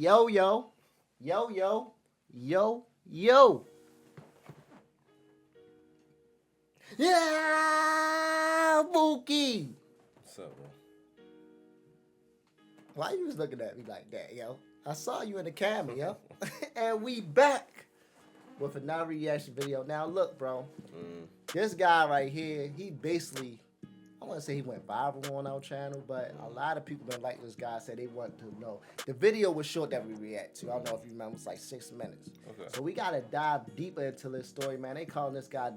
Yo, yo. Yo, yo. Yo, yo. Yeah, Mookie. What's up, bro? Why you was looking at me like that, yo? I saw you in the camera, yo. And we back with another reaction video. Now, look, bro. This guy right here, he basically, I want to say he went viral on our channel, but a lot of people don't like this guy, said they want to know. The video was short that we react to. I don't know if you remember, it's like 6 minutes. Okay. So we got to dive deeper into this story, man. They calling this guy,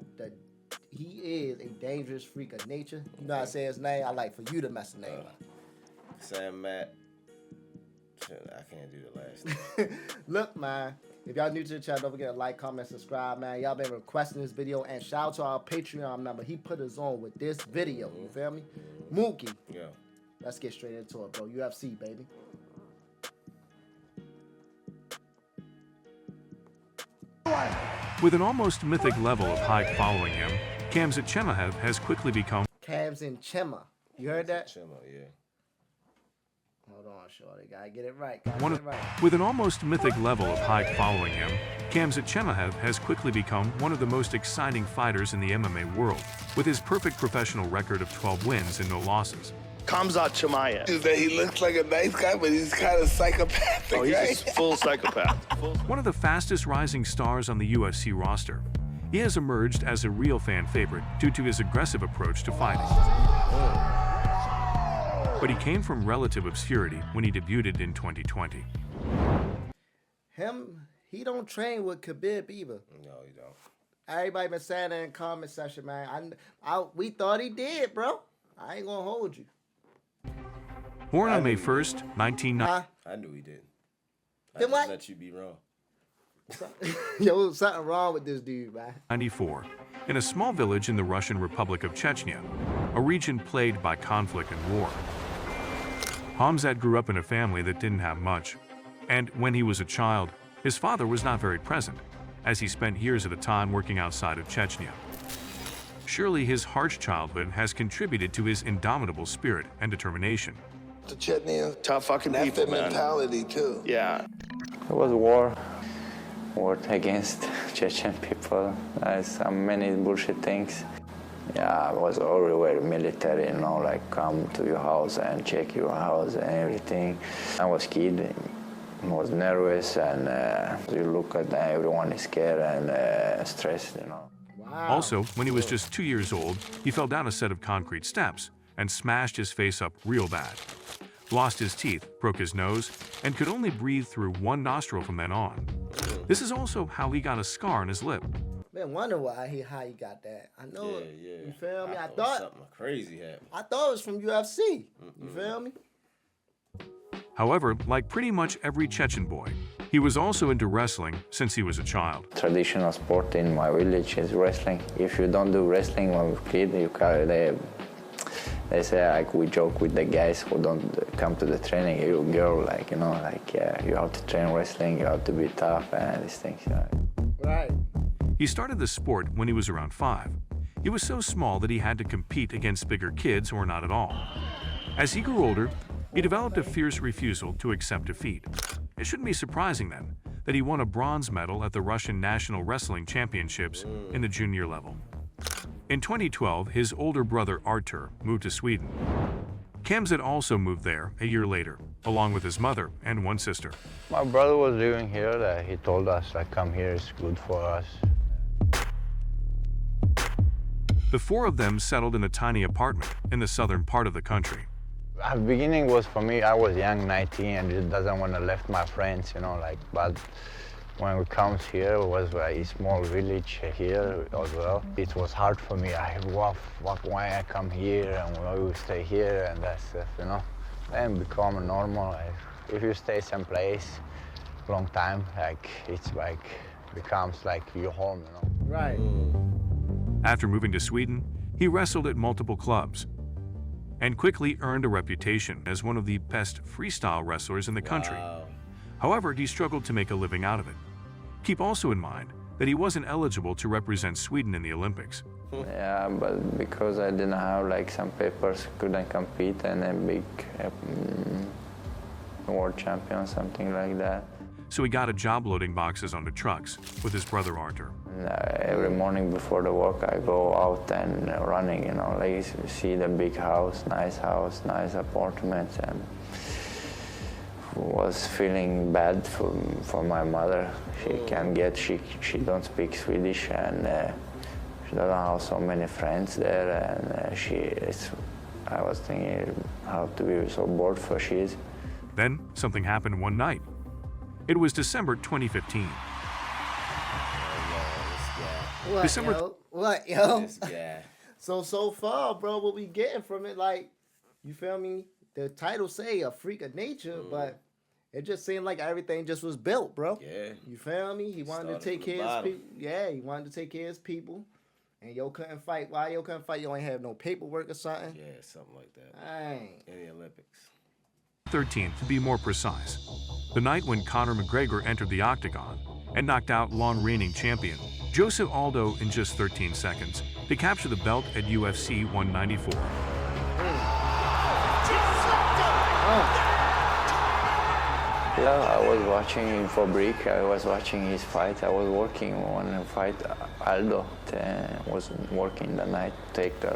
he is a dangerous freak of nature. You know how I say his name? I like for you to mess the name up. Sam Matt. I can't do the last name. Look, man. If y'all new to the channel, don't forget to like, comment, subscribe, man. Y'all been requesting this video. And shout out to our Patreon member. He put us on with this video. You feel me? Mookie. Yeah. Let's get straight into it, bro. UFC, baby. With an almost mythic level of hype following him, Khamzat Chimaev has quickly become Khamzat Chimaev. You heard that? Chimaev, yeah. Hold on, shorty. Gotta get it right. With an almost mythic level of hype following him, Khamzat Chimaev has quickly become one of the most exciting fighters in the MMA world, with his perfect professional record of 12 wins and no losses. Khamzat Chimaev. Is that he looks like a nice guy, but he's kind of psychopathic. Oh, he's right? just full psychopath. One of the fastest rising stars on the UFC roster, he has emerged as a real fan favorite due to his aggressive approach to fighting. But he came from relative obscurity when he debuted in 2020. He don't train with Khabib either. No, you don't. Everybody been saying that in the comment section, man. We thought he did, bro. I ain't gonna hold you. Born on May 1st, 1990. I knew he did. Then what? Let you be wrong. Yo, something wrong with this dude, man. 94, in a small village in the Russian Republic of Chechnya, a region plagued by conflict and war. Khamzat grew up in a family that didn't have much, and when he was a child, his father was not very present, as he spent years at a time working outside of Chechnya. Surely his harsh childhood has contributed to his indomitable spirit and determination. The Chetnians, Tough fucking that's people, their man. mentality too. Yeah. It was war against Chechen people. Some many bullshit things. Yeah, I was everywhere military, you know, like come to your house and check your house and everything. I was kid, I was nervous, and you look at everyone is scared and stressed, you know. Wow. Also, when he was just 2 years old, he fell down a set of concrete steps and smashed his face up real bad. Lost his teeth, broke his nose, and could only breathe through one nostril from then on. This is also how he got a scar on his lip. Man, wonder how he got that. I know. Yeah. You feel me? I thought thought something crazy happened. it was from UFC. You feel me? However, like pretty much every Chechen boy, he was also into wrestling since he was a child. Traditional sport in my village is wrestling. If you don't do wrestling when you're a kid, they say, like, we joke with the guys who don't come to the training, you girl, like, you know, like, you have to train wrestling, you have to be tough and these things, you know. Right. He started the sport when he was around 5. He was so small that he had to compete against bigger kids or not at all. As he grew older, he developed a fierce refusal to accept defeat. It shouldn't be surprising then that he won a bronze medal at the Russian National Wrestling Championships in the junior level. In 2012, his older brother Artur moved to Sweden. Khamzat also moved there a year later, along with his mother and one sister. My brother was living here. He told us, like, come here, it's good for us. The 4 of them settled in a tiny apartment in the southern part of the country. The beginning was for me, I was young, 19, and just doesn't want to left my friends, you know, like, but when we come here, it was a small village here as well. It was hard for me. Why I come here and why we stay here and that stuff, you know. Then become normal. Like, if you stay someplace long time, like, it's like, becomes like your home, you know. Right. After moving to Sweden, he wrestled at multiple clubs and quickly earned a reputation as one of the best freestyle wrestlers in the country. Wow. However, he struggled to make a living out of it. Keep also in mind that he wasn't eligible to represent Sweden in the Olympics. Yeah, but because I didn't have like some papers, couldn't compete, and then world champion, something like that. So he got a job loading boxes onto trucks with his brother Arthur. And, every morning before the work, I go out and running, you know, like see the big house, nice apartments, and was feeling bad for my mother. She don't speak Swedish, and she doesn't have so many friends there, and I was thinking how to be so bored for she is. Then something happened one night. It was December 2015. What, December- yo? What, yo? This guy. So far, bro, what we getting from it, like, you feel me? The title say a freak of nature, but it just seemed like everything just was built, bro. Yeah. You feel me? He wanted to Started take from the care of his bottom. people. Yeah, he wanted to take care of his people. And yo couldn't fight. Why yo couldn't fight? You ain't have no paperwork or something? Yeah, something like that. Dang. In the Olympics. 13th, to be more precise. The night when Conor McGregor entered the octagon and knocked out long-reigning champion Joseph Aldo in just 13 seconds to capture the belt at UFC 194. Yeah, I was watching for Brick. I was watching his fight. I was working on fight Aldo. Was working the night, take the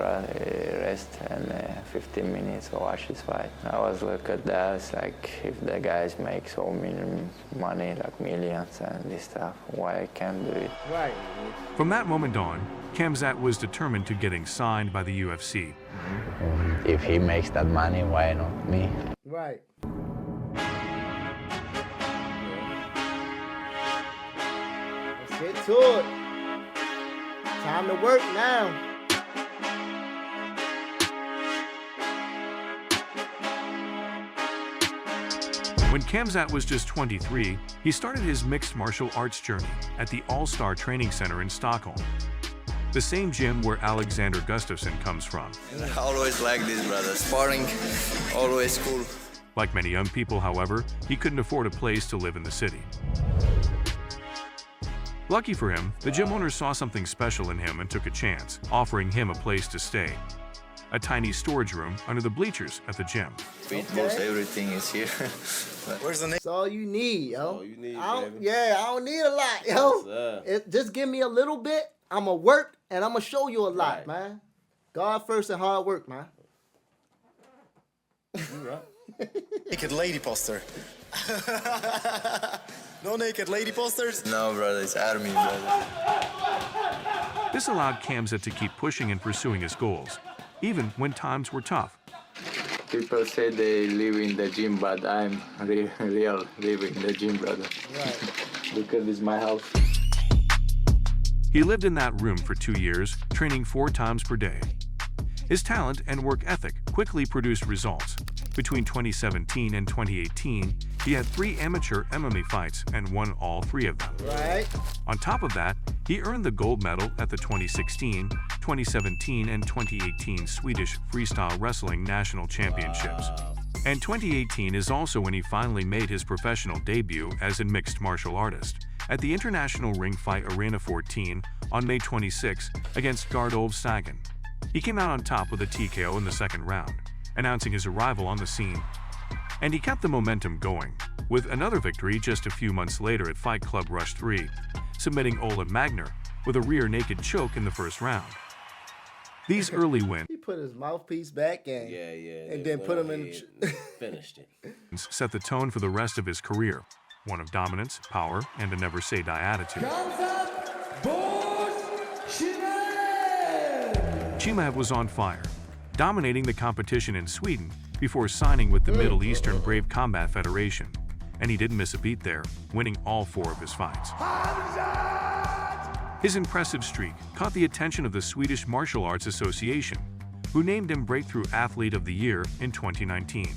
rest, and 15 minutes to watch his fight. I was look at that. It's like if the guys make so many money, like millions and this stuff, why I can't do it? Right. From that moment on, Khamzat was determined to getting signed by the UFC. If he makes that money, why not me? Right. Let's get to it. Time to work now. When Khamzat was just 23, he started his mixed martial arts journey at the All-Star Training Center in Stockholm, the same gym where Alexander Gustafsson comes from. I always like this, brother. Sparring, always cool. Like many young people, however, he couldn't afford a place to live in the city. Lucky for him, the gym owner saw something special in him and took a chance, offering him a place to stay. A tiny storage room under the bleachers at the gym. Most everything is here. Where's the name? That's all you need, yo. all you need, I don't, baby. yeah, I don't need a lot, yo. Sir. Just give me a little bit. I'ma work and I'ma show you a lot, Right. man. God first and hard work, man. You right. Naked lady poster. No naked lady posters? No, brother, it's army, brother. This allowed Khamzat to keep pushing and pursuing his goals, even when times were tough. People say they live in the gym, but I'm real living in the gym, brother. Right. Because this is my house. He lived in that room for 2 years, training 4 times per day. His talent and work ethic quickly produced results. Between 2017 and 2018, he had 3 amateur MMA fights and won all 3 of them. Right. On top of that, he earned the gold medal at the 2016, 2017, and 2018 Swedish Freestyle Wrestling National Championships. And 2018 is also when he finally made his professional debut as a mixed martial artist at the International Ring Fight Arena 14 on May 26 against Gardolf Sagan. He came out on top with a TKO in the second round, announcing his arrival on the scene. And he kept the momentum going, with another victory just a few months later at Fight Club Rush 3, submitting Ola Magner with a rear naked choke in the first round. These early wins He put his mouthpiece back and Yeah. And they then went put him in ahead the and finished it. set the tone for the rest of his career, one of dominance, power, and a never-say-die attitude. Chimaev was on fire, dominating the competition in Sweden before signing with the Middle Eastern Brave Combat Federation, and he didn't miss a beat there, winning all 4 of his fights. His impressive streak caught the attention of the Swedish Martial Arts Association, who named him Breakthrough Athlete of the Year in 2019.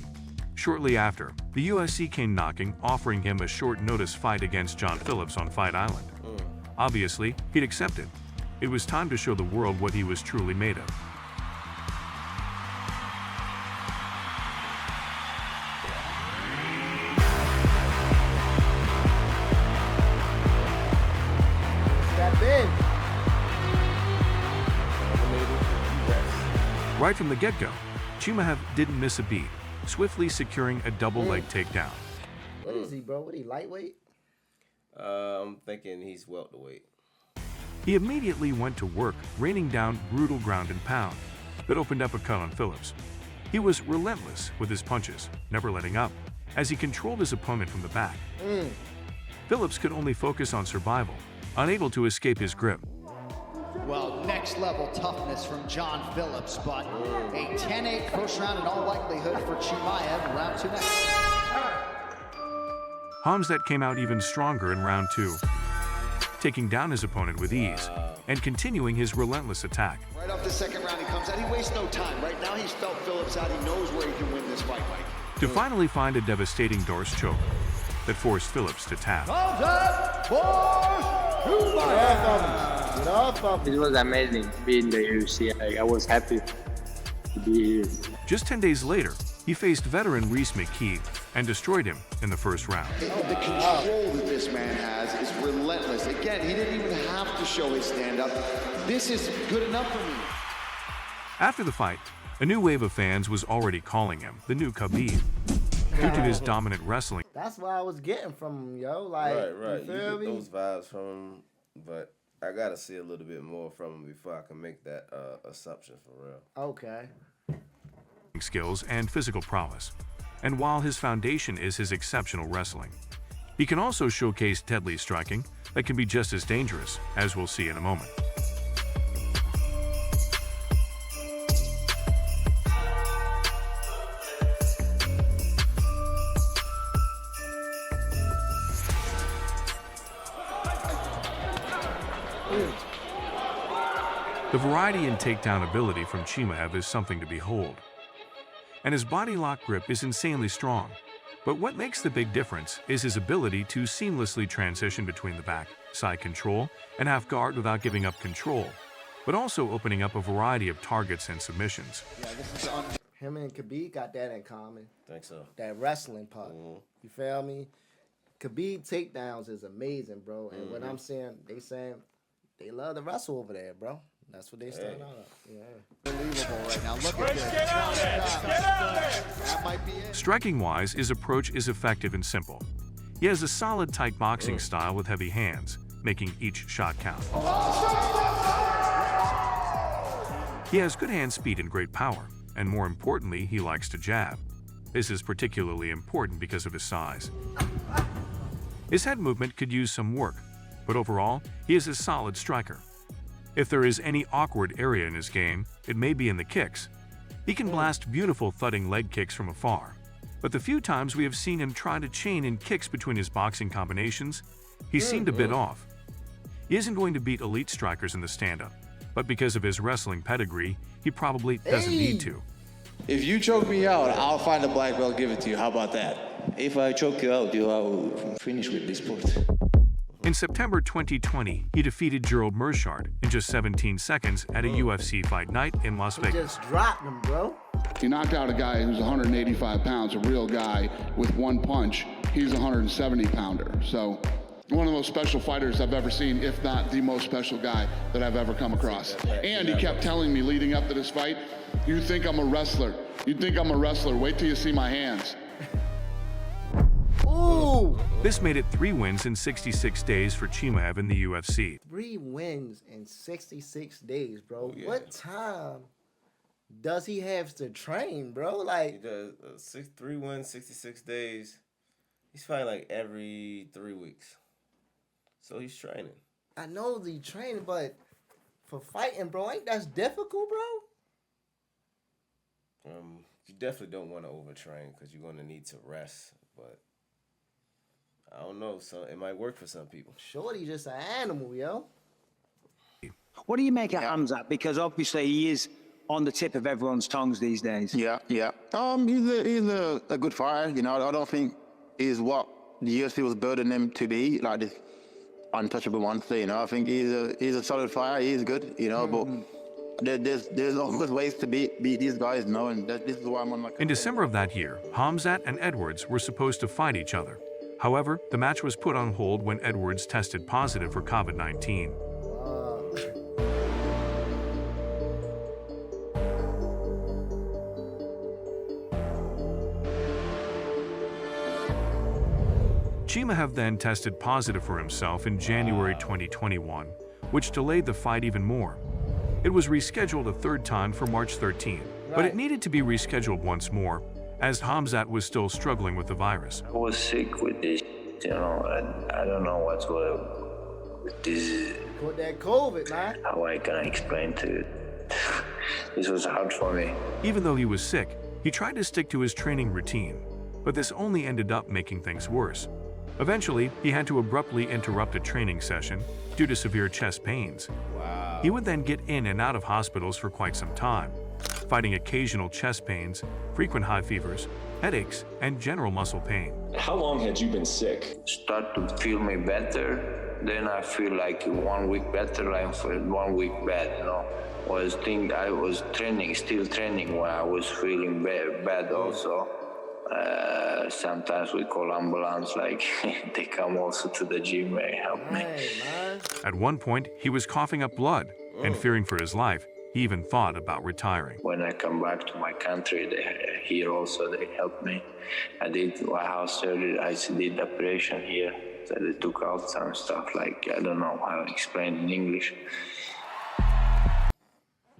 Shortly after, the UFC came knocking, offering him a short-notice fight against John Phillips on Fight Island. Obviously, he'd accepted. It was time to show the world what he was truly made of. step in. Right from the get-go, Chimaev didn't miss a beat, swiftly securing a double leg takedown. What is he, bro? What he, lightweight? I'm thinking he's welterweight. He immediately went to work, raining down brutal ground and pound that opened up a cut on Phillips. He was relentless with his punches, never letting up, as he controlled his opponent from the back. Phillips could only focus on survival, unable to escape his grip. Well, next level toughness from John Phillips, but a 10-8 first round in all likelihood for Chimaev. Round 2 next. Khamzat came out even stronger in round 2, taking down his opponent with ease and continuing his relentless attack. Right off the second round, he comes out. He wastes no time. Right now, he's felt Phillips out. He knows where he can win this fight, Mike. To finally find a devastating dorsal choke that forced Phillips to tap. Get off of him. It was amazing to be in the UFC. I was happy to be here. Just 10 days later, he faced veteran Reese McKee and destroyed him in the first round. The control that this man has is relentless. Again, he didn't even have to show his stand-up. This is good enough for me. After the fight, a new wave of fans was already calling him the new Khabib due to his dominant wrestling. That's what I was getting from him, yo. Like, Right. you You feel get me? those vibes from him, but I gotta see a little bit more from him before I can make that assumption for real. Okay. Skills and physical prowess. And while his foundation is his exceptional wrestling, he can also showcase deadly striking that can be just as dangerous, as we'll see in a moment. The variety in takedown ability from Chimaev is something to behold. And his body lock grip is insanely strong. But what makes the big difference is his ability to seamlessly transition between the back, side control, and half guard without giving up control, but also opening up a variety of targets and submissions. Yeah, this is him and Khabib got that in common. Think so. That wrestling part. You feel me? Khabib takedowns is amazing, bro. And what I'm saying, they love to wrestle over there, bro. That's what they stand out. Yeah. Unbelievable right now. Look at this. That might be it. Striking-wise, his approach is effective and simple. He has a solid tight boxing style with heavy hands, making each shot count. He has good hand speed and great power, and more importantly, he likes to jab. This is particularly important because of his size. His head movement could use some work, but overall, he is a solid striker. If there is any awkward area in his game, it may be in the kicks. He can blast beautiful thudding leg kicks from afar, but the few times we have seen him try to chain in kicks between his boxing combinations, he seemed a bit off. He isn't going to beat elite strikers in the stand-up, but because of his wrestling pedigree, he probably doesn't need to. If you choke me out, I'll find a black belt, give it to you. How about that? If I choke you out, I will finish with this sport. In September 2020, he defeated Gerald Meerschaert in just 17 seconds at a UFC fight night in Las He Vegas. just dropped him, bro. He knocked out a guy who's 185 pounds, a real guy, with one punch. He's a 170-pounder. So one of the most special fighters I've ever seen, if not the most special guy that I've ever come across. And he kept telling me leading up to this fight, you think I'm a wrestler. You think I'm a wrestler. Wait till you see my hands. Ooh! This made it 3 wins in 66 days for Chimaev in the UFC. 3 wins in 66 days, bro. What time does he have to train, bro? He Like, does 3 wins, 66 days. He's fighting like every 3 weeks. So he's training. I know he training, but for fighting, bro, ain't that difficult, bro? You definitely don't want to overtrain because you're going to need to rest. But I don't know. So it might work for some people. Shorty just an animal, yo. What do you make of Khamzat? Because obviously he is on the tip of everyone's tongues these days. Yeah. He's a good fighter. You know, I don't think he's what the UFC was building him to be, like this untouchable monster. You know, I think he's a solid fighter. He's good. You know, but there's always ways to beat these guys. You know, and this is why I'm on. In December of that year, Khamzat and Edwards were supposed to fight each other. However, the match was put on hold when Edwards tested positive for COVID-19. Chimaev then tested positive for himself in January 2021, which delayed the fight even more. It was rescheduled a third time for March 13, but it needed to be rescheduled once more, as Khamzat was still struggling with the virus. I was sick with this, I don't know what's going with this. With that COVID, man. How I can explain to you. This was hard for me. Even though he was sick, he tried to stick to his training routine, but this only ended up making things worse. Eventually, he had to abruptly interrupt a training session due to severe chest pains. Wow. He would then get in and out of hospitals for quite some time, fighting occasional chest pains, frequent high fevers, headaches, and general muscle pain. How long had you been sick? Start to feel me better. Then I feel like 1 week better, I feel 1 week bad, I was training, still training when I was feeling bad also. Sometimes we call ambulance, like they come also to the gym and help me. At one point, he was coughing up blood, and fearing for his life, he even thought about retiring. When I come back to my country, here also they helped me. I did house surgery, I did operation here. So they took out some stuff, like, I don't know how to explain in English.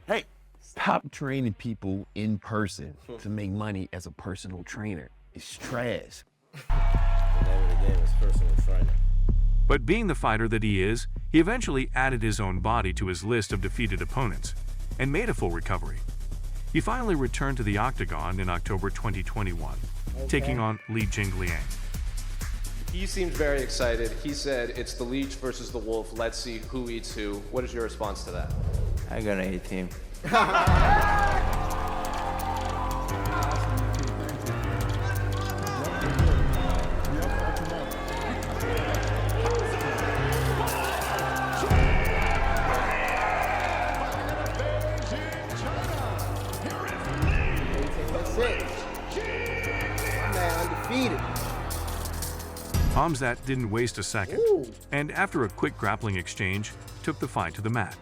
Hey, stop training people in person to make money as a personal trainer. It's trash. The name of the game is personal trainer. But being the fighter that he is, he eventually added his own body to his list of defeated opponents and made a full recovery. He finally returned to the octagon in October 2021, taking on Li Jingliang. He seemed very excited. He said, it's the leech versus the wolf. Let's see who eats who. What is your response to that? I'm gonna eat him. Khamzat didn't waste a second, and after a quick grappling exchange, took the fight to the mat.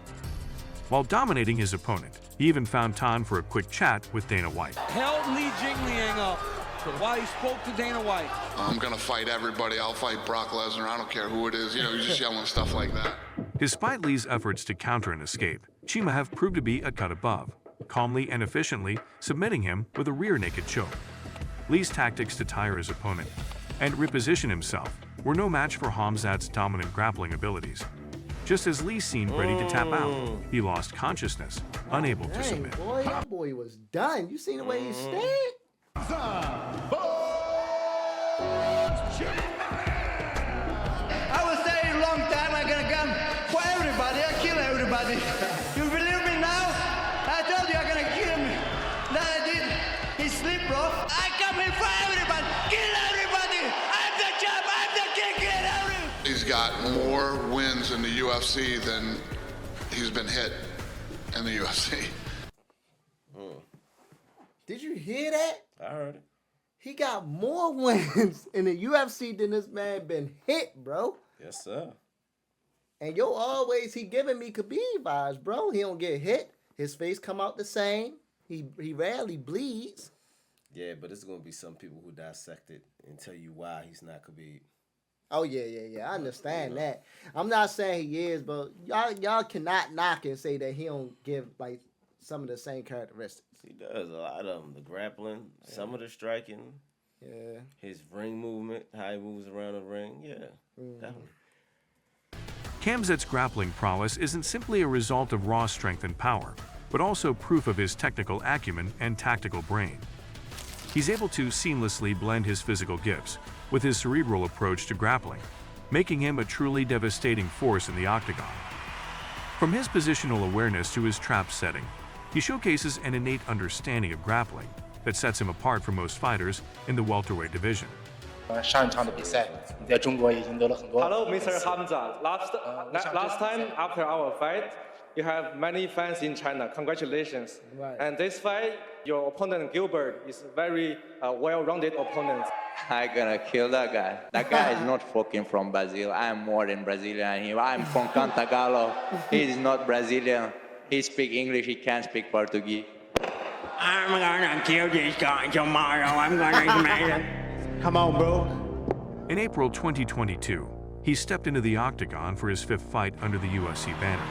While dominating his opponent, he even found time for a quick chat with Dana White. Held Li Jingliang up while he spoke to Dana White. I'm gonna fight everybody. I'll fight Brock Lesnar. I don't care who it is. You're just yelling stuff like that. Despite Li's efforts to counter and escape, Chimaev proved to be a cut above, calmly and efficiently submitting him with a rear naked choke. Li's tactics to tire his opponent and reposition himself were no match for Khamzat's dominant grappling abilities. Just as Li seemed ready to tap out, he lost consciousness, unable to submit. Boy, that boy was done. You seen the way he stand? I was saying a long time I'm gonna come for everybody. I kill everybody. You believe me now? I told you I'm gonna kill him. That I did. He sleep, bro. I come here for everybody. Kill everybody. I'm the champ. I'm the king. Kill everybody. He's got more wins in the UFC than he's been hit in the UFC. Did you hear that? I heard it. He got more wins in the UFC than this man been hit, bro. Yes, sir. And he giving me Khabib vibes, bro. He don't get hit. His face come out the same. He rarely bleeds. Yeah, but it's gonna be some people who dissect it and tell you why he's not Khabib. Oh yeah. I understand that. I'm not saying he is, but y'all cannot knock and say that he don't give like some of the same characteristics. He does a lot of them. The grappling, some of the striking, his ring movement, how he moves around the ring. Yeah, definitely. Khamzat's grappling prowess isn't simply a result of raw strength and power, but also proof of his technical acumen and tactical brain. He's able to seamlessly blend his physical gifts with his cerebral approach to grappling, making him a truly devastating force in the octagon. From his positional awareness to his trap setting, he showcases an innate understanding of grappling that sets him apart from most fighters in the welterweight division. 上一场的比赛，你在中国已经得了很多。Hello, Mr. Khamzat. Last time after our fight, you have many fans in China. Congratulations. Right. And this fight, your opponent Gilbert is a very well-rounded opponent. I'm gonna kill that guy. That guy is not fucking from Brazil. I'm more than Brazilian than him. I'm from Cantagalo. He's not Brazilian. He speaks English. He can't speak Portuguese. I'm gonna kill this guy tomorrow. I'm gonna make it. Come on, bro. In April 2022, he stepped into the octagon for his 5th fight under the UFC banner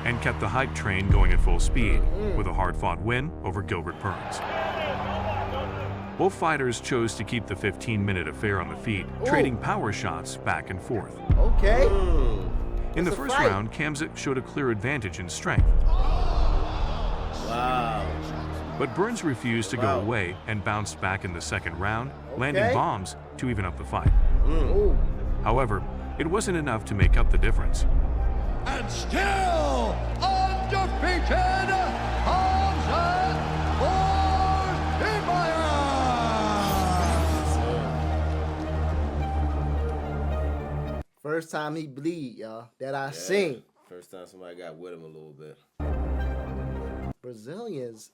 and kept the hype train going at full speed with a hard-fought win over Gilbert Burns. Both fighters chose to keep the 15-minute affair on the feet, trading power shots back and forth. Okay. In the first round, Khamzat showed a clear advantage in strength. Wow. But Burns refused to go away and bounced back in the second round, landing bombs to even up the fight. However, it wasn't enough to make up the difference. And still undefeated, Khamzat Chimaev. First time he bleed, y'all, that I seen. First time somebody got with him a little bit. Brazilians,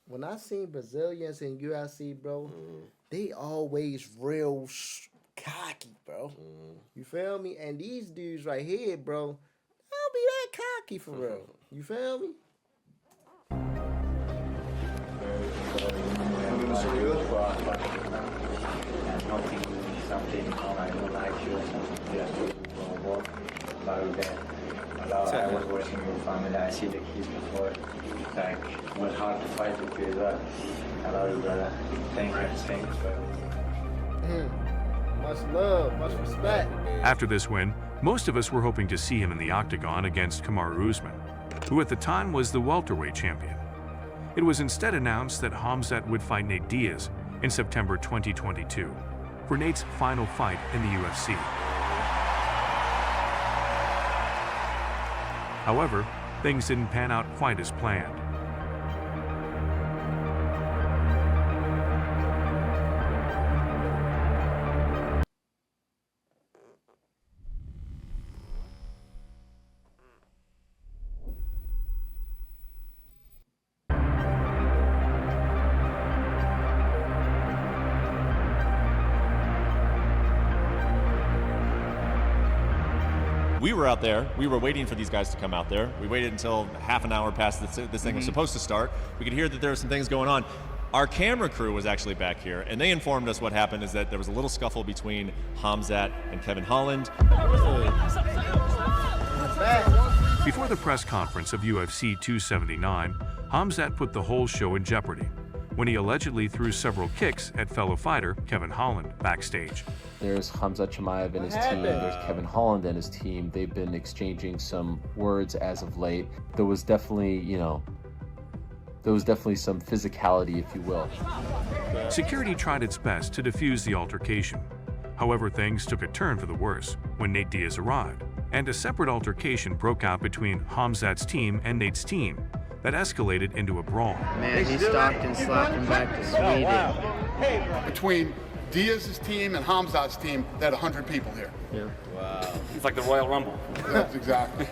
when I seen Brazilians in UFC, bro, they always real cocky, bro. You feel me? And these dudes right here, bro, they don't be that cocky for real. You feel me? Something I don't like you, something just to work about that. I was working with family, I see the kids before. Like, it was hard to fight with you as well. I love you, brother. Thank you for everything. Much love, much respect. After this win, most of us were hoping to see him in the octagon against Kamaru Usman, who at the time was the welterweight champion. It was instead announced that Khamzat would fight Nate Diaz in September 2022 for Nate's final fight in the UFC. However, things didn't pan out quite as planned. We were out there. We were waiting for these guys to come out there. We waited until half an hour past this thing was supposed to start. We could hear that there were some things going on. Our camera crew was actually back here, and they informed us what happened is that there was a little scuffle between Khamzat and Kevin Holland. Before the press conference of UFC 279, Khamzat put the whole show in jeopardy when he allegedly threw several kicks at fellow fighter Kevin Holland backstage. There's Khamzat Chimaev and his team, there's Kevin Holland and his team. They've been exchanging some words as of late. There was definitely, some physicality, if you will. Security tried its best to defuse the altercation. However, things took a turn for the worse when Nate Diaz arrived, and a separate altercation broke out between Khamzat's team and Nate's team that escalated into a brawl. Man, he stopped and slapped him back to Sweden. Between Diaz's team and Khamzat's team, they had 100 people here. Yeah. Wow. It's like the Royal Rumble. That's exactly.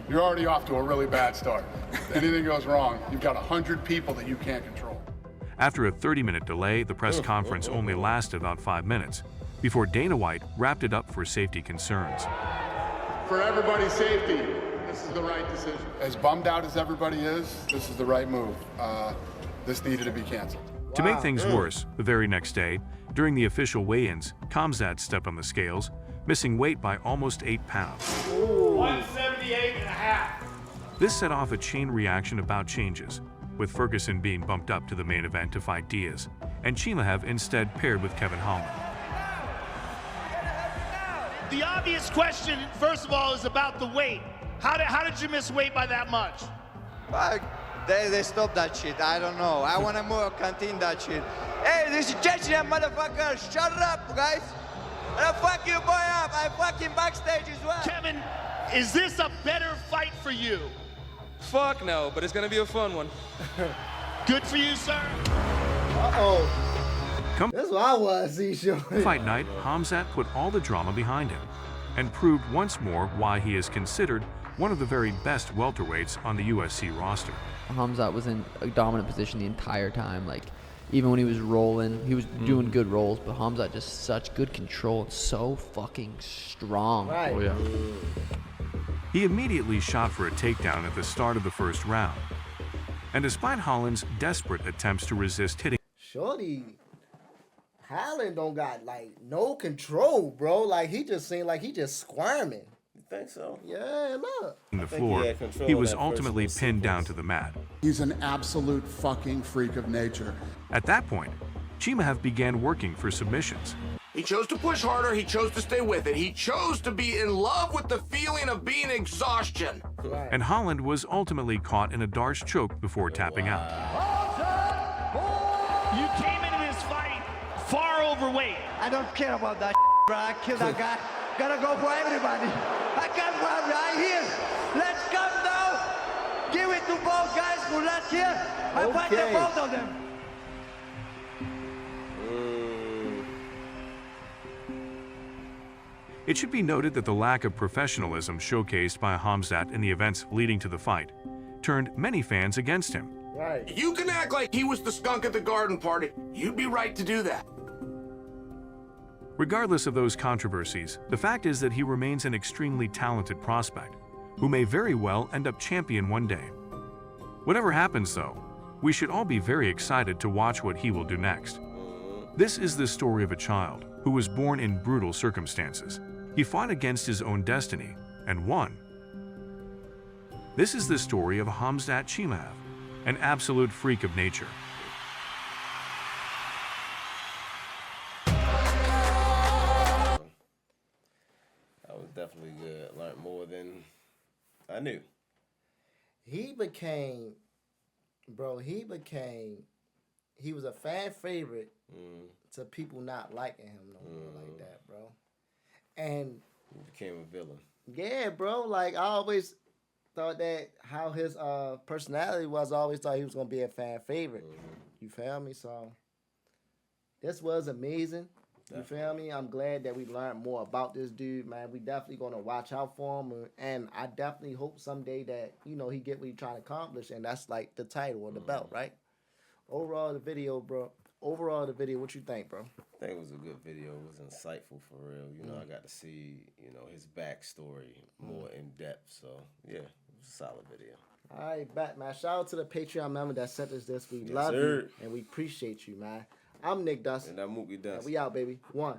You're already off to a really bad start. If anything goes wrong, you've got 100 people that you can't control. After a 30-minute delay, the press conference only lasted about 5 minutes before Dana White wrapped it up for safety concerns. For everybody's safety, this is the right decision. As bummed out as everybody is, this is the right move. This needed to be canceled. To make things worse, the very next day, during the official weigh-ins, Khamzat stepped on the scales, missing weight by almost 8 pounds. 178.5. This set off a chain reaction about changes, with Ferguson being bumped up to the main event to fight Diaz, and Chimaev instead paired with Kevin Holland. The obvious question, first of all, is about the weight. How did you miss weight by that much? They stopped that shit. I don't know. I want to more continue that shit. Hey, this is Chechen, motherfucker. Shut up, guys. I'll fuck you, boy, up. I fucking backstage as well. Kevin, is this a better fight for you? Fuck no, but it's going to be a fun one. Good for you, sir. Uh-oh. That's what I want to see, sure. Fight night, Khamzat put all the drama behind him and proved once more why he is considered one of the very best welterweights on the UFC roster. Khamzat was in a dominant position the entire time. Like, even when he was rolling, he was doing good rolls, but Khamzat just such good control and so fucking strong. Right. Oh, yeah. He immediately shot for a takedown at the start of the first round. And despite Holland's desperate attempts to resist hitting, Shorty Holland don't got like no control, bro. Like he just seemed like he just squirming. You think so? Yeah, look. On the floor, he was ultimately pinned down to the mat. He's an absolute fucking freak of nature. At that point, Chimaev began working for submissions. He chose to push harder. He chose to stay with it. He chose to be in love with the feeling of being exhaustion. And Holland was ultimately caught in a Darce choke before tapping out. You came into this fight far overweight. I don't care about that, bro. I killed that guy. Gotta go for everybody. I come from right here. Let's come now. Give it to both guys who last here. I fight the both of them. It should be noted that the lack of professionalism showcased by Khamzat in the events leading to the fight turned many fans against him. Right. You can act like he was the skunk at the garden party. You'd be right to do that. Regardless of those controversies, the fact is that he remains an extremely talented prospect who may very well end up champion one day. Whatever happens though, we should all be very excited to watch what he will do next. This is the story of a child who was born in brutal circumstances. He fought against his own destiny and won. This is the story of Khamzat Chimaev, an absolute freak of nature. That was definitely good. Learned more than I knew. He was a fan favorite to people not liking him no more like that, bro. And he became a villain. Yeah, bro. Like I always thought that how his personality was, I always thought he was gonna be a fan favorite. You feel me? So this was amazing. You feel me? I'm glad that we learned more about this dude, man. We definitely gonna watch out for him, and I definitely hope someday that he get what he's trying to accomplish, and that's like the title or the belt, right? Overall, the video, what you think, bro? I think it was a good video. It was insightful for real. I got to see, his backstory more in depth. So yeah, it was a solid video. All right, back, man. Shout out to the Patreon member that sent us this. We Yes, love sir. you and we appreciate you, man. I'm Nick Dustin. And I'm Mookie Dustin. And we out, baby. 1.